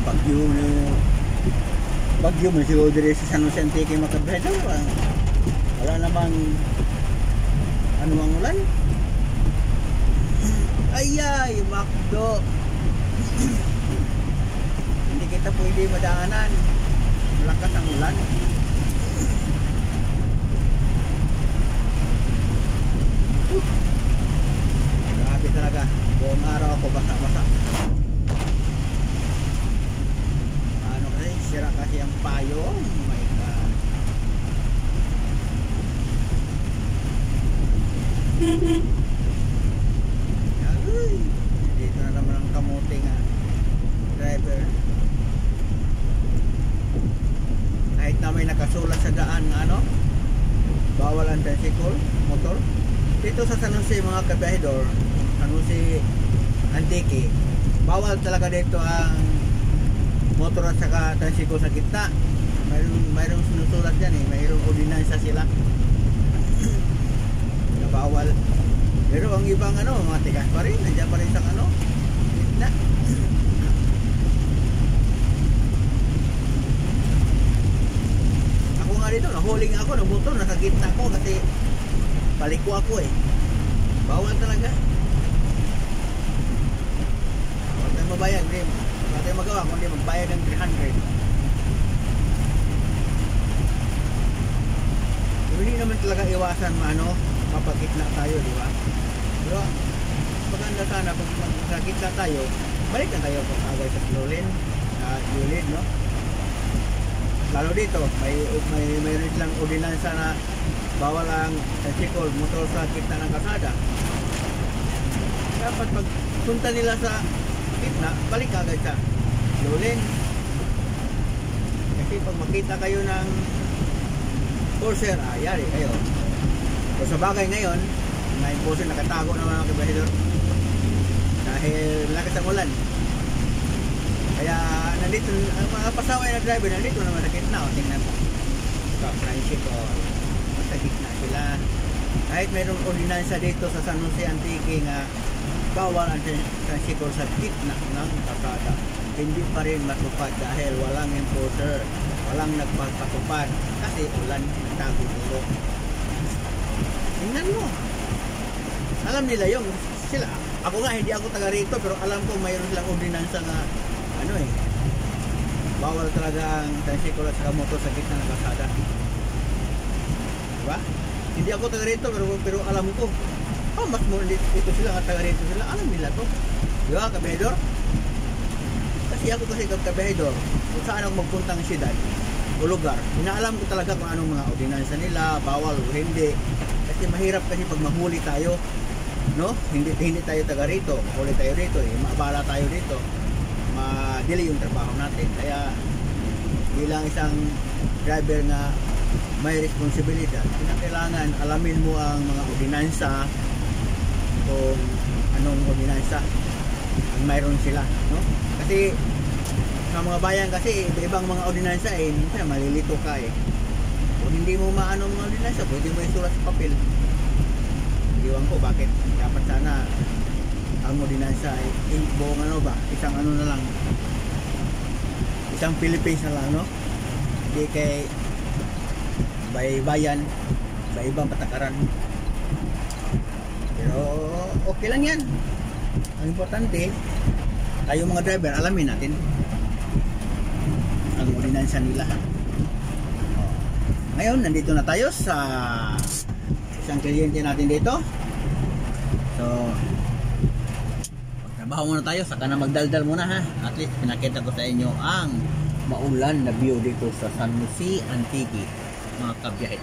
Bagyo na bagyo mo siguro dire sa San Jose Antique Macabredo. Wala namang ano mang ulan. Ayay, Macdo. Hindi kita pwede madaanan. Malakas ang ulan. Grabe talaga. Buong araw ako basa-basa. Ano kasi, sira kasi ang payong. Oh my God. Ay, dito na naman ang kamuting driver. Kahit na may nakasulat sa daan ano, bawal ang tricycle, motor. Dito sa San Jose mga kabahidor, San Jose Antique, bawal talaga dito ang motor at saka tricycle sa gitna. Mayroong sinusulat yan eh, mayroong ordinansa sila na bawal. Pero ang ibang ano, mga tigas pa rin, nandiyan pa rin sa ano, gitna. Ako nga dito, nahuling ako ng motor, nasa gitna ko kasi paliko ako eh. Bawal talaga. Huwag tayo mabayad, hindi. Huwag tayo magawa, kundi magbayad ng 300. Pero hindi naman talaga iwasan ano, mapagitna tayo, di ba? Pero maganda sana pag magkagitna tayo, balik na tayo kung agay sa gilid, no? Lalo dito, mayroon silang ordinansa na bawal ang tricycle, motor sa gitna ng kalsada. Dapat pag punta nila sa gitna, balik agad sa lane. Kasi pag makita kayo ng enforcer, yari kayo. So sa bagay ngayon, may enforcer nakatago na mga kabahidor dahil lakas ang ulan. Kaya nandito, ang mga pasaway na driver nandito naman sa gitna. Tingnan mo, sa tricycle, sa gitna sila. Kahit mayroong ordinansa dito sa San Jose Antique nga bawal ang tricycle sa gitna ng kalsada, hindi pa rin matupad dahil walang enforcer, walang nagpapatupad kasi ulan, nagtago dito. Tingnan mo, alam nila yung sila. Ako nga hindi ako taga rito, pero alam ko mayroon silang ordinansa na ano eh, bawal talaga ang tricycle at saka motor sa gitna ng kalsada. Diba? Hindi ako taga rito, pero alam ko, mas mo dito sila at taga rito sila, alam nila to. Diba, kabahidor? Kasi ako kabahidor, kung saan ako magpuntang siyudad o lugar, inaalam ko talaga kung anong mga ordinansa nila, bawal o hindi. Kasi mahirap kasi pag mahuli tayo, no? Hindi tayo taga rito, mahuli tayo rito, maabala tayo dito, madili yung trabaho natin. Kaya bilang isang driver na may responsibilidad, kinakailangan alamin mo ang mga ordinansa, kung anong ordinansa ang mayroon sila, no? Kasi sa mga bayan kasi iba-ibang mga ordinansa minsan malilito ka kung hindi mo maano mga ordinansa, pwede mo isulat sa papel. Iwan ko bakit dapat sana ang ordinansa buong ano ba, isang ano na lang, isang Philippines na lang, no? Hindi kay bayan, sa ibang patakaran. Pero okay lang yan. Ang importante, tayo mga driver, alamin natin ang ordinansa nila. Ngayon, nandito na tayo sa isang kliyente natin dito. So, trabaho muna tayo, saka na magdaldal muna ha. At least pinakita ko sa inyo ang maulan na view dito sa San Jose Antique, mga kabiyahe.